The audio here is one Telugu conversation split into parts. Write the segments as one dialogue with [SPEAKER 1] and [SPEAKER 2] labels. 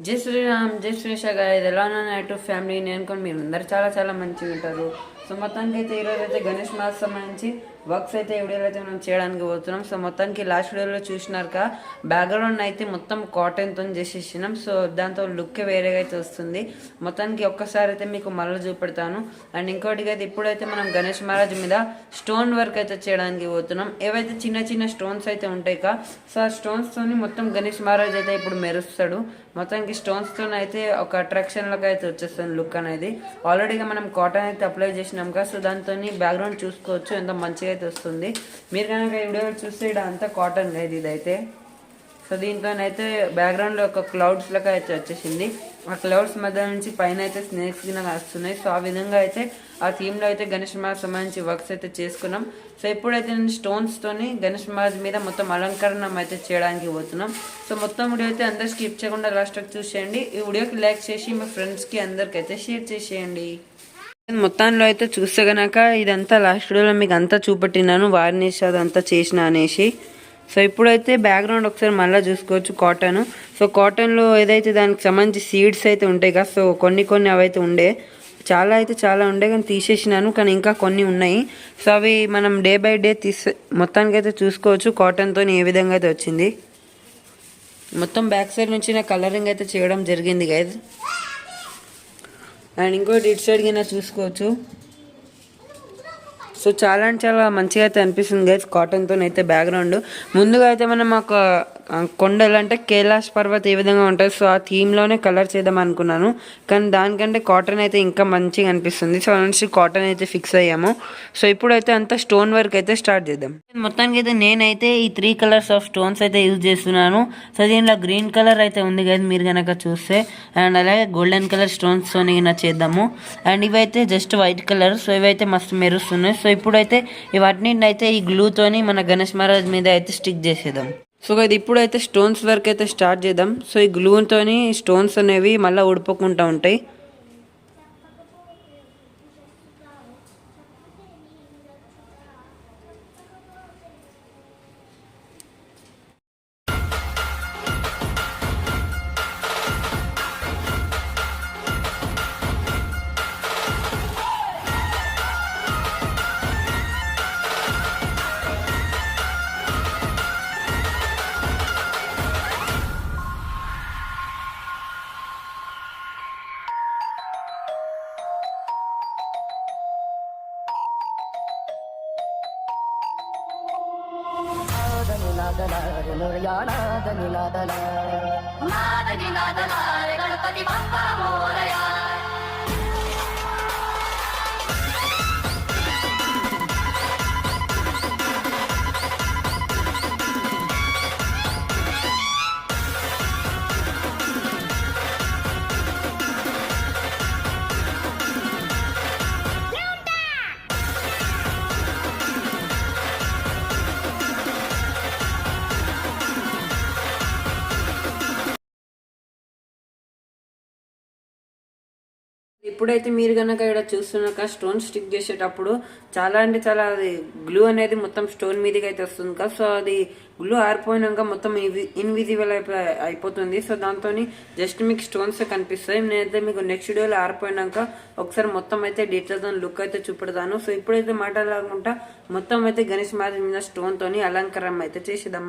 [SPEAKER 1] జై శ్రీరామ్, జై శ్రీష గాయస్. ఎలా ఉన్నా ఫ్యామిలీ నేను కూడా మీరు అందరు చాలా చాలా మంచిగా ఉంటారు. సో మొత్తానికి అయితే ఈరోజు అయితే గణేష్ మాస్ సంబంధించి వర్క్స్ అయితే వీడియోలో అయితే మనం చేయడానికి పోతున్నాం. సో మొత్తానికి లాస్ట్ వీడియోలో చూసినాక బ్యాక్గ్రౌండ్ అయితే మొత్తం కాటన్తో చేసేసినాం. సో దాంతో లుక్ వేరేగా అయితే వస్తుంది. మొత్తానికి ఒక్కసారి అయితే మీకు మళ్ళీ చూపెడతాను. అండ్ ఇంకోటిగా అయితే ఇప్పుడైతే మనం గణేష్ మహారాజ్ మీద స్టోన్ వర్క్ అయితే చేయడానికి పోతున్నాం. ఏవైతే చిన్న చిన్న స్టోన్స్ అయితే ఉంటాయి సో ఆ స్టోన్స్తోని మొత్తం గణేష్ మహారాజ్ అయితే ఇప్పుడు మెరుస్తాడు. మొత్తానికి స్టోన్స్తో అయితే ఒక అట్రాక్షన్లోకి అయితే వచ్చేస్తుంది లుక్ అనేది. ఆల్రెడీగా మనం కాటన్ అయితే అప్లై చేసినాం కదా. సో దాంతో బ్యాక్గ్రౌండ్ చూసుకోవచ్చు ఎంత మంచిగా అయితే వస్తుంది. మీరు కనుక ఈ వీడియో చూస్తే ఇక్కడ అంతా కాటన్ లేదు ఇదైతే. సో దీంతోనైతే బ్యాక్గ్రౌండ్లో ఒక క్లౌడ్స్ లెక్క అయితే వచ్చేసింది. ఆ క్లౌడ్స్ మధ్య నుంచి పైన అయితే స్నేక్స్ కింద వస్తున్నాయి. సో ఆ విధంగా అయితే ఆ థీమ్లో అయితే గణేష్ మహారాజ్ సంబంధించి వర్క్స్ అయితే చేసుకున్నాం. సో ఇప్పుడైతే నేను స్టోన్స్తోని గణేష్ మహారాజ్ మీద మొత్తం అలంకరణం అయితే చేయడానికి పోతున్నాం. సో మొత్తం వీడియో అయితే అందరు స్కిప్ చేయకుండా లాస్ట్ వరకు చూసేయండి. ఈ వీడియోకి లైక్ చేసి మీ ఫ్రెండ్స్కి అందరికైతే షేర్ చేసేయండి. మొత్తంలో అయితే చూస్తే కనుక ఇదంతా లాస్ట్ వీడియోలో మీకు అంతా చూపెట్టినాను, వార్నిష్ అదంతా చేసిన అనేసి. సో ఇప్పుడైతే బ్యాక్గ్రౌండ్ ఒకసారి మళ్ళీ చూసుకోవచ్చు కాటన్. సో కాటన్లో ఏదైతే దానికి సంబంధించి సీడ్స్ అయితే ఉంటాయి కదా. సో కొన్ని అవైతే ఉండే, చాలా ఉండే కానీ తీసేసినాను. కానీ ఇంకా కొన్ని ఉన్నాయి. సో అవి మనం డే బై డే మొత్తానికి అయితే చూసుకోవచ్చు కాటన్తో ఏ విధంగా అయితే వచ్చింది. మొత్తం బ్యాక్ సైడ్ నుంచి నా కలరింగ్ అయితే చేయడం జరిగింది గైజ్. అండ్ ఇంకోటి ఇటు సైడ్ కింద చూసుకోవచ్చు. సో చాలా మంచిగా అయితే అనిపిస్తుంది గైస్ కాటన్తో అయితే బ్యాక్గ్రౌండ్. ముందుగా అయితే మనం ఒక కొండలు అంటే కైలాష్ పర్వత్ ఏ విధంగా ఉంటుంది సో ఆ థీమ్లోనే కలర్ చేద్దాం అనుకున్నాను. కానీ దానికంటే కాటన్ అయితే ఇంకా మంచిగా అనిపిస్తుంది. సో నుంచి కాటన్ అయితే ఫిక్స్ అయ్యాము. సో ఇప్పుడైతే అంతా స్టోన్ వర్క్ అయితే స్టార్ట్ చేద్దాం. మొత్తానికి అయితే నేనైతే ఈ 3 కలర్స్ ఆఫ్ స్టోన్స్ అయితే యూజ్ చేస్తున్నాను. సో దీనిలో గ్రీన్ కలర్ అయితే ఉంది కదా మీరు కనుక చూస్తే. అండ్ అలాగే గోల్డెన్ కలర్ స్టోన్స్తో చేద్దాము. అండ్ ఇవైతే జస్ట్ వైట్ కలర్. సో ఇవైతే మస్తు మెరుస్తున్నాయి. సో ఇప్పుడైతే ఇవన్నీ అయితే ఈ గ్లూతోని మన గణేష్ మహారాజ్ మీద అయితే స్టిక్ చేసేద్దాం. సో ఇది ఇప్పుడైతే స్టోన్స్ వర్క్ అయితే స్టార్ట్ చేద్దాం. సో ఈ గ్లూతోని స్టోన్స్ అనేవి మళ్ళీ ఊడిపోకుండా ఉంటాయి.
[SPEAKER 2] गणपति बप्पा मोरया.
[SPEAKER 1] ఇప్పుడైతే మీరు కనుక ఇక్కడ చూస్తున్నాక స్టోన్ స్టిక్ చేసేటప్పుడు చాలా అది గ్లూ అనేది మొత్తం స్టోన్ మీదకి అయితే వస్తుంది కదా. సో అది గ్లూ ఆరిపోయినాక మొత్తం ఇన్విజిబుల్ అయిపోతుంది. సో దాంతో జస్ట్ మీకు స్టోన్స్ కనిపిస్తాయి. నేనైతే మీకు నెక్స్ట్ వీడియోలో ఆరిపోయినాక ఒకసారి మొత్తం అయితే డీటెయిల్తో లుక్ అయితే చూపెడతాను. సో ఇప్పుడైతే మాట్లాడకుండా మొత్తం అయితే గణేష్ మహారాజ్ మీద స్టోన్తో అలంకరణ అయితే చేసేద్దాం.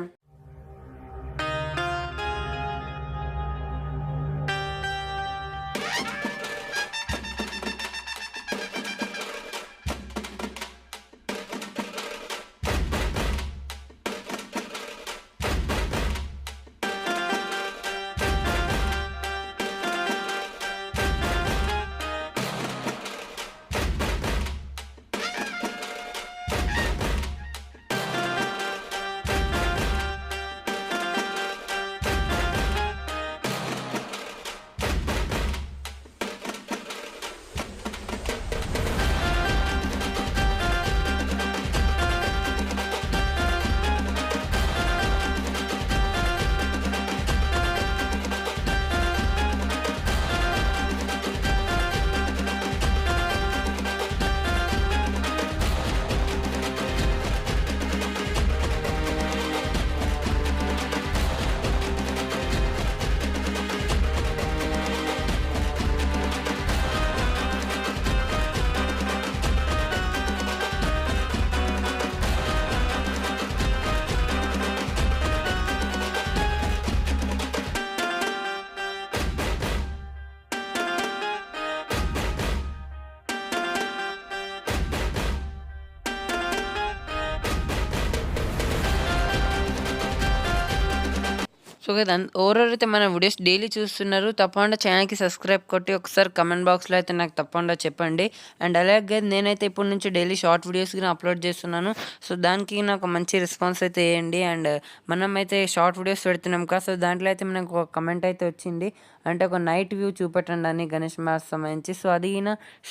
[SPEAKER 1] ఓవరాల్ అయితే మన వీడియోస్ డైలీ చూస్తున్నారు. తప్పకుండా ఛానల్కి సబ్స్క్రైబ్ కొట్టి ఒకసారి కమెంట్ బాక్స్లో అయితే నాకు తప్పకుండా చెప్పండి. అండ్ అలాగే నేనైతే ఇప్పటి నుంచి డైలీ షార్ట్ వీడియోస్ అప్లోడ్ చేస్తున్నాను. సో దానికి నాకు మంచి రెస్పాన్స్ అయితే వేయండి. అండ్ మనం అయితే షార్ట్ వీడియోస్ పెడుతున్నాం కదా, సో దాంట్లో అయితే మనకు ఒక కమెంట్ అయితే వచ్చింది. అంటే ఒక నైట్ వ్యూ చూపెట్టండి అని గణేష్ మాస్ సంబంధించి. సో అది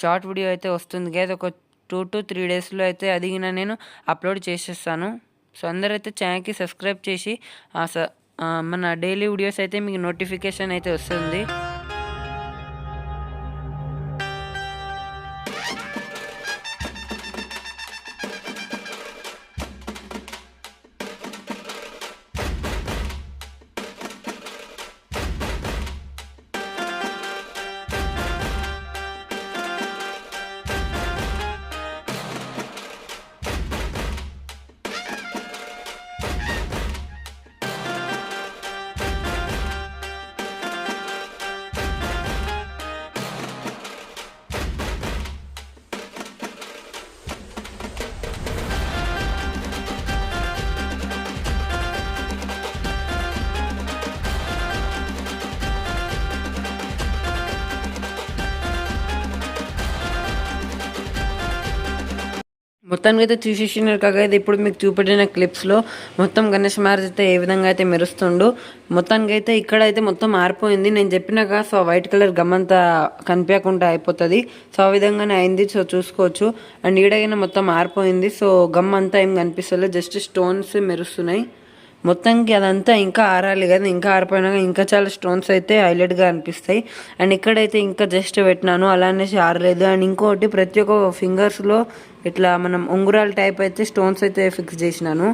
[SPEAKER 1] షార్ట్ వీడియో అయితే వస్తుంది కదా, ఒక 2 to 3 డేస్లో అయితే అది నేను అప్లోడ్ చేసేస్తాను. సో అందరైతే ఛానల్కి సబ్స్క్రైబ్ చేసి మన డైలీ వీడియోస్ అయితే మీకు నోటిఫికేషన్ అయితే వస్తుంది. మొత్తానికి అయితే చూసేసినారు కాకైతే ఇప్పుడు మీకు చూపెట్టిన క్లిప్స్లో మొత్తం గణేష్ మహారాజ్ అయితే ఏ విధంగా అయితే మెరుస్తుండు. మొత్తానికి అయితే ఇక్కడైతే మొత్తం ఆరిపోయింది. నేను చెప్పినాక సో వైట్ కలర్ గమ్మంతా కనిపించకుండా అయిపోతుంది. సో ఆ విధంగానే అయింది. సో చూసుకోవచ్చు. అండ్ ఈడైనా మొత్తం ఆరిపోయింది. సో గమ్ అంతా ఏం కనిపిస్తలేదు, జస్ట్ స్టోన్స్ మెరుస్తున్నాయి. మొత్తానికి అదంతా ఇంకా ఆరాలి కదా, ఇంకా ఆరిపోయినాక ఇంకా చాలా స్టోన్స్ అయితే హైలైట్గా అనిపిస్తాయి. అండ్ ఇక్కడైతే ఇంకా జస్ట్ పెట్టినాను, అలానేసి ఆరలేదు. అండ్ ఇంకోటి ప్రతి ఒక్క ఫింగర్స్లో ఇట్లా మనం ఉంగురాల టైప్ అయితే స్టోన్స్ అయితే ఫిక్స్ చేసినాను.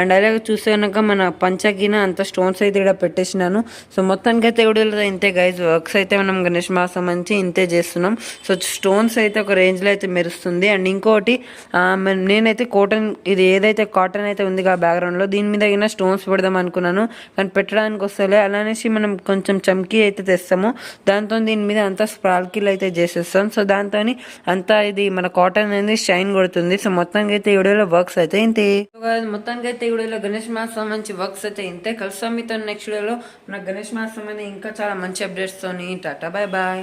[SPEAKER 1] అండ్ అలాగే చూస్తే కనుక మన పంచకిన అంత స్టోన్స్ అయితే ఇక్కడ పెట్టేసినాను. సో మొత్తానికి అయితే కూడా ఇంతే గైజ్, వర్క్స్ అయితే మనం గణేష్ మాసం నుంచి ఇంతే చేస్తున్నాం. సో స్టోన్స్ అయితే ఒక రేంజ్లో అయితే మెరుస్తుంది. అండ్ ఇంకోటి నేనైతే ఇది ఏదైతే కాటన్ అయితే ఉంది ఆ బ్యాక్గ్రౌండ్లో దీని మీద అయినా స్టోన్స్ పెడదాం అనుకున్నాను, కానీ పెట్టడానికి వస్తలే. అలానేసి మనం కొంచెం చమ్కీ అయితే తెస్తాము, దాంతో దీని మీద అంతా స్పార్కిల్ అయితే చేసేస్తాం. సో దాంతో అంతా ఇది మన కాటన్ అనేది షైన్ కొడుతుంది. సో మొత్తానికి అయితే ఈ వీడియోలో వర్క్స్ అయితే ఇంతే. మొత్తానికి అయితే ఈ వీడియోలో గణేష్ మాస్ సంబంధించి వర్క్స్ అయితే ఇంతే. కలుస్తాం మీతో నెక్స్ట్ వీడియోలో. మన గణేష్ మాస్ సంబంధించి ఇంకా చాలా మంచి అప్డేట్స్ తోని. Tata, bye bye.